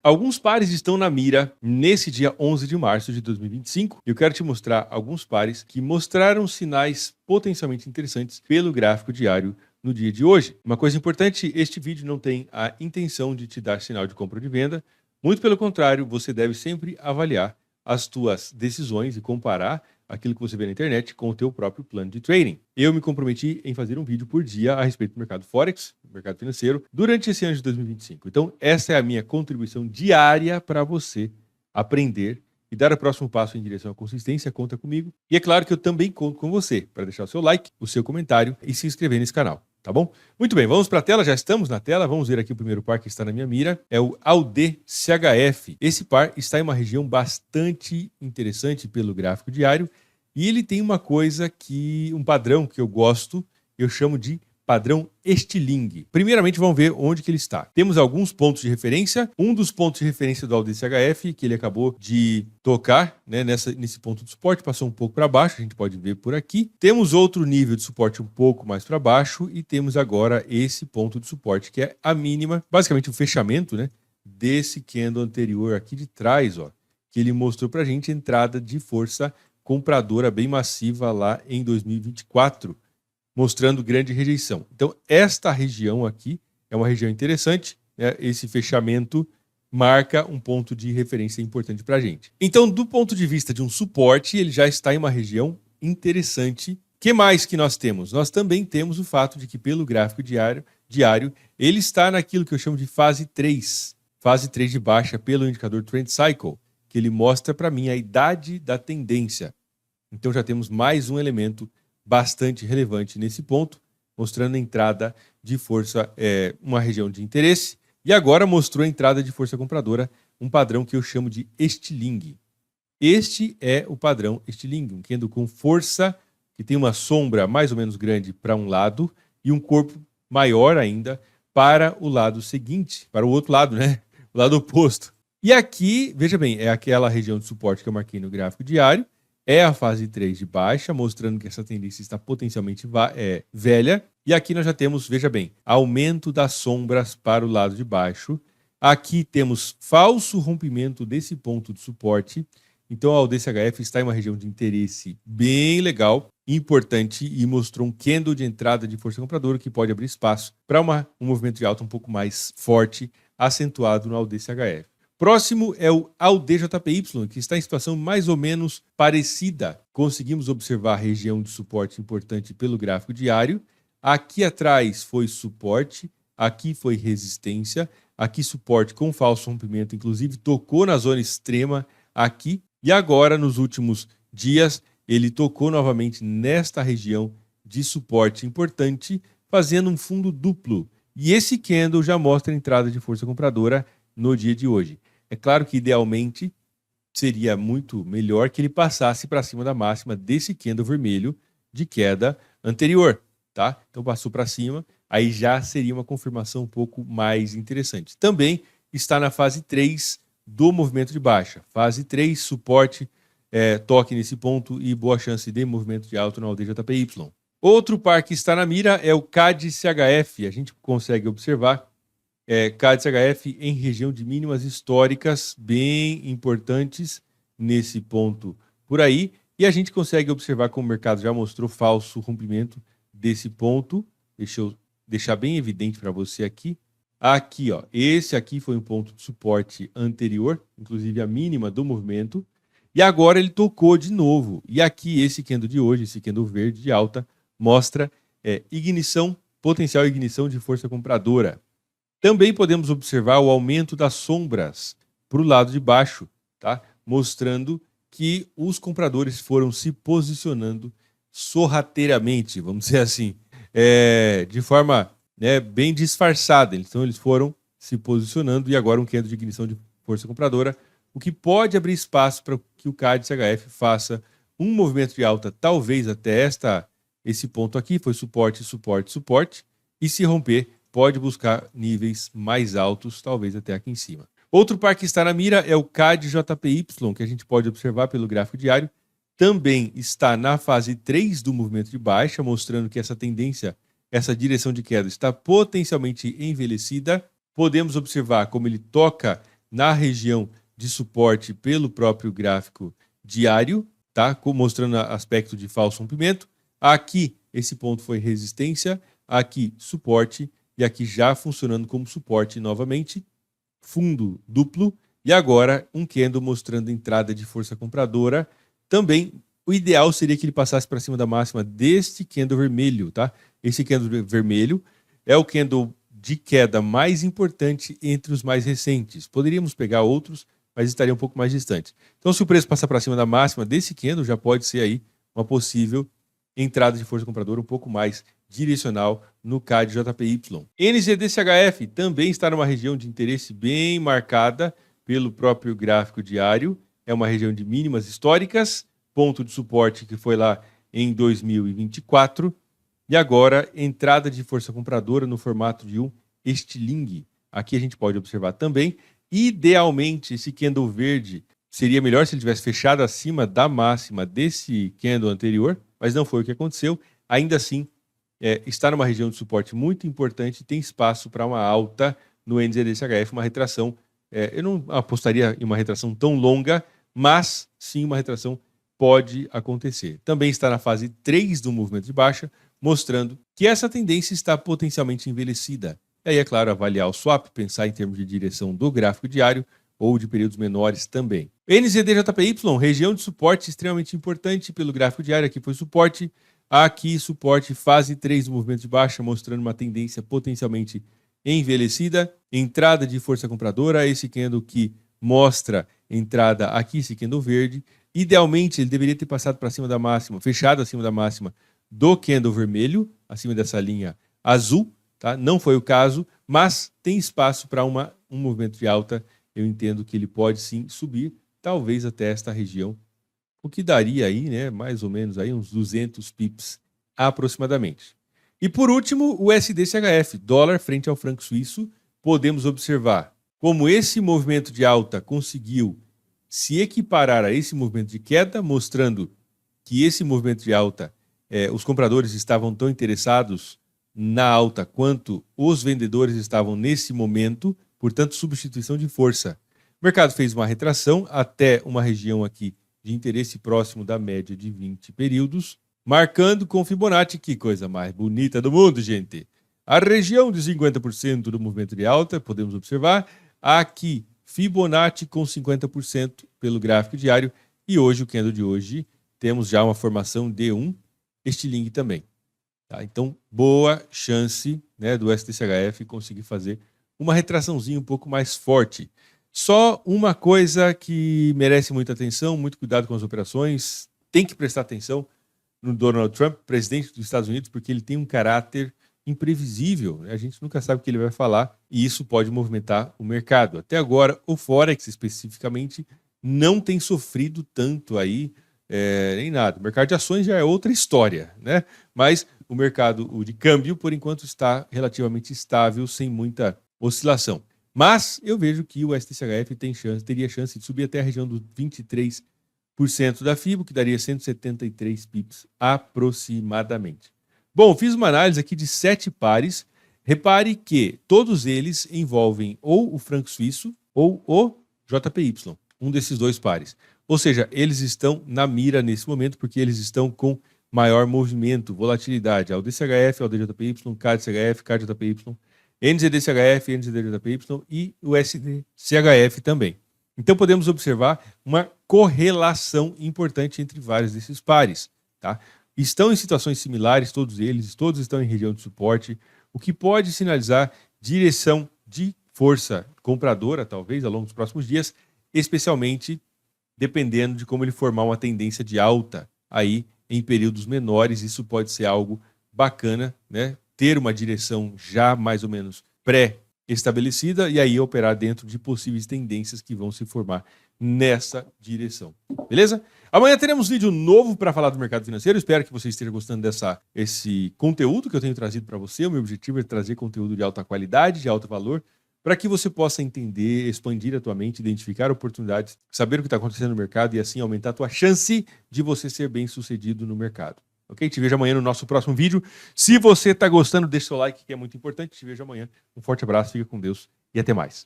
Alguns pares estão na mira nesse dia 11 de março de 2025 e eu quero te mostrar alguns pares que mostraram sinais potencialmente interessantes pelo gráfico diário no dia de hoje. Uma coisa importante, este vídeo não tem a intenção de te dar sinal de compra ou de venda, muito pelo contrário, você deve sempre avaliar as tuas decisões e comparar aquilo que você vê na internet com o teu próprio plano de trading. Eu me comprometi em fazer um vídeo por dia a respeito do mercado Forex, do mercado financeiro, durante esse ano de 2025. Então, essa é a minha contribuição diária para você aprender e dar o próximo passo em direção à consistência. Conta comigo. E é claro que eu também conto com você para deixar o seu like, o seu comentário e se inscrever nesse canal. Tá bom? Muito bem, vamos para a tela, já estamos na tela, vamos ver aqui o primeiro par que está na minha mira, é o AUD-CHF. Esse par está em uma região bastante interessante pelo gráfico diário e ele tem uma coisa um padrão que eu gosto, eu chamo de padrão estilingue. Primeiramente, vamos ver onde que ele está. Temos alguns pontos de referência. Um dos pontos de referência do AUD-CHF, que ele acabou de tocar, né, nesse ponto de suporte, passou um pouco para baixo, a gente pode ver por aqui. Temos outro nível de suporte um pouco mais para baixo e temos agora esse ponto de suporte, que é a mínima, basicamente o fechamento, né, desse candle anterior aqui de trás, ó, que ele mostrou para a gente entrada de força compradora bem massiva lá em 2024, mostrando grande rejeição. Então, esta região aqui é uma região interessante, né? Esse fechamento marca um ponto de referência importante para a gente. Então, do ponto de vista de um suporte, ele já está em uma região interessante. O que mais que nós temos? Nós também temos o fato de que, pelo gráfico diário, ele está naquilo que eu chamo de fase 3. Fase 3 de baixa pelo indicador Trend Cycle, que ele mostra para mim a idade da tendência. Então, já temos mais um elemento bastante relevante nesse ponto, mostrando a entrada de força, uma região de interesse, e agora mostrou a entrada de força compradora, um padrão que eu chamo de estilingue. Este é o padrão estilingue, um candle com força, que tem uma sombra mais ou menos grande para um lado e um corpo maior ainda para o lado seguinte, para o outro lado, né? O lado oposto. E aqui, veja bem, é aquela região de suporte que eu marquei no gráfico diário, é a fase 3 de baixa, mostrando que essa tendência está potencialmente velha. E aqui nós já temos, veja bem, aumento das sombras para o lado de baixo. Aqui temos falso rompimento desse ponto de suporte. Então, a AUD-CHF está em uma região de interesse bem legal, importante, e mostrou um candle de entrada de força compradora que pode abrir espaço para um movimento de alta um pouco mais forte, acentuado no AUD-CHF. Próximo é o AUD-JPY, que está em situação mais ou menos parecida. Conseguimos observar a região de suporte importante pelo gráfico diário. Aqui atrás foi suporte, aqui foi resistência, aqui suporte com falso rompimento, inclusive tocou na zona extrema aqui. E agora, nos últimos dias, ele tocou novamente nesta região de suporte importante, fazendo um fundo duplo. E esse candle já mostra a entrada de força compradora no dia de hoje. É claro que, idealmente, seria muito melhor que ele passasse para cima da máxima desse candle vermelho de queda anterior, tá? Então, passou para cima, aí já seria uma confirmação um pouco mais interessante. Também está na fase 3 do movimento de baixa. Fase 3, suporte, toque nesse ponto e boa chance de movimento de alta no AUD-JPY. Outro par que está na mira é o CAD-CHF. A gente consegue observar CAD-CHF em região de mínimas históricas bem importantes nesse ponto por aí, e a gente consegue observar como o mercado já mostrou falso rompimento desse ponto. Deixa eu deixar bem evidente para você aqui. Aqui, ó, esse aqui foi um ponto de suporte anterior, inclusive a mínima do movimento, e agora ele tocou de novo. E aqui esse candle de hoje, esse candle verde de alta, mostra potencial ignição de força compradora. Também podemos observar o aumento das sombras para o lado de baixo, tá? Mostrando que os compradores foram se posicionando sorrateiramente, vamos dizer assim, de forma bem disfarçada. Então, eles foram se posicionando e agora um candle de ignição de força compradora, o que pode abrir espaço para que o CAD-CHF faça um movimento de alta, talvez até esse ponto aqui, foi suporte, suporte, suporte, e se romper, pode buscar níveis mais altos, talvez até aqui em cima. Outro par que está na mira é o CAD-JPY, que a gente pode observar pelo gráfico diário. Também está na fase 3 do movimento de baixa, mostrando que essa tendência, essa direção de queda está potencialmente envelhecida. Podemos observar como ele toca na região de suporte pelo próprio gráfico diário, tá? Mostrando aspecto de falso rompimento. Aqui, esse ponto foi resistência, aqui suporte, e aqui já funcionando como suporte novamente, fundo duplo, e agora um candle mostrando entrada de força compradora. Também, o ideal seria que ele passasse para cima da máxima deste candle vermelho, tá? Esse candle vermelho é o candle de queda mais importante entre os mais recentes. Poderíamos pegar outros, mas estaria um pouco mais distante. Então, se o preço passar para cima da máxima desse candle, já pode ser aí uma possível entrada de força compradora um pouco mais direcional no CAD JPY. NZDCHF também está numa região de interesse bem marcada pelo próprio gráfico diário. É uma região de mínimas históricas, ponto de suporte que foi lá em 2024. E agora, entrada de força compradora no formato de um estilingue. Aqui a gente pode observar também. Idealmente, esse candle verde seria melhor se ele tivesse fechado acima da máxima desse candle anterior, mas não foi o que aconteceu. Ainda assim, está numa região de suporte muito importante, tem espaço para uma alta no NZDCHF, uma retração. Eu não apostaria em uma retração tão longa, mas sim uma retração pode acontecer. Também está na fase 3 do movimento de baixa, mostrando que essa tendência está potencialmente envelhecida. E aí, é claro, avaliar o swap, pensar em termos de direção do gráfico diário ou de períodos menores também. NZDJPY, região de suporte extremamente importante pelo gráfico diário, aqui foi suporte, aqui suporte, fase 3 do movimento de baixa, mostrando uma tendência potencialmente envelhecida, entrada de força compradora, esse candle que mostra entrada aqui, esse candle verde. Idealmente, ele deveria ter passado para cima da máxima, fechado acima da máxima do candle vermelho, acima dessa linha azul, tá? Não foi o caso, mas tem espaço para um movimento de alta. Eu entendo que ele pode sim subir, talvez até esta região, o que daria aí, né, mais ou menos aí uns 200 pips aproximadamente. E por último, o USDCHF, dólar frente ao franco suíço, podemos observar como esse movimento de alta conseguiu se equiparar a esse movimento de queda, mostrando que esse movimento de alta, os compradores estavam tão interessados na alta quanto os vendedores estavam nesse momento, portanto, substituição de força. O mercado fez uma retração até uma região aqui de interesse próximo da média de 20 períodos, marcando com Fibonacci, que coisa mais bonita do mundo, gente. A região de 50% do movimento de alta, podemos observar, aqui Fibonacci com 50% pelo gráfico diário, e hoje, o candle de hoje, temos já uma formação de um estilingue também. Tá? Então, boa chance, né, do SDCHF conseguir fazer uma retraçãozinha um pouco mais forte. Só uma coisa que merece muita atenção, muito cuidado com as operações, tem que prestar atenção no Donald Trump, presidente dos Estados Unidos, porque ele tem um caráter imprevisível, né? A gente nunca sabe o que ele vai falar e isso pode movimentar o mercado. Até agora, o Forex especificamente não tem sofrido tanto aí, nem nada. O mercado de ações já é outra história, né? Mas o mercado de câmbio, por enquanto, está relativamente estável, sem muita oscilação. Mas eu vejo que o SDCHF teria chance de subir até a região dos 23% da FIBO, que daria 173 pips aproximadamente. Bom, fiz uma análise aqui de 7 pares. Repare que todos eles envolvem ou o franco suíço ou o JPY, um desses dois pares. Ou seja, eles estão na mira nesse momento porque eles estão com maior movimento, volatilidade. Ao DCHF, ao DJPY, CADCHF, CADJPY, NZDCHF, NZDJPY e o SDCHF também. Então podemos observar uma correlação importante entre vários desses pares. Tá? Estão em situações similares, todos eles, todos estão em região de suporte, o que pode sinalizar direção de força compradora, talvez, ao longo dos próximos dias, especialmente dependendo de como ele formar uma tendência de alta aí em períodos menores. Isso pode ser algo bacana, né? Ter uma direção já mais ou menos pré-estabelecida e aí operar dentro de possíveis tendências que vão se formar nessa direção. Beleza? Amanhã teremos vídeo novo para falar do mercado financeiro. Espero que você esteja gostando desse conteúdo que eu tenho trazido para você. O meu objetivo é trazer conteúdo de alta qualidade, de alto valor, para que você possa entender, expandir a tua mente, identificar oportunidades, saber o que está acontecendo no mercado e assim aumentar a tua chance de você ser bem-sucedido no mercado. Ok? Te vejo amanhã no nosso próximo vídeo. Se você está gostando, deixa o seu like, que é muito importante. Te vejo amanhã. Um forte abraço, fica com Deus e até mais.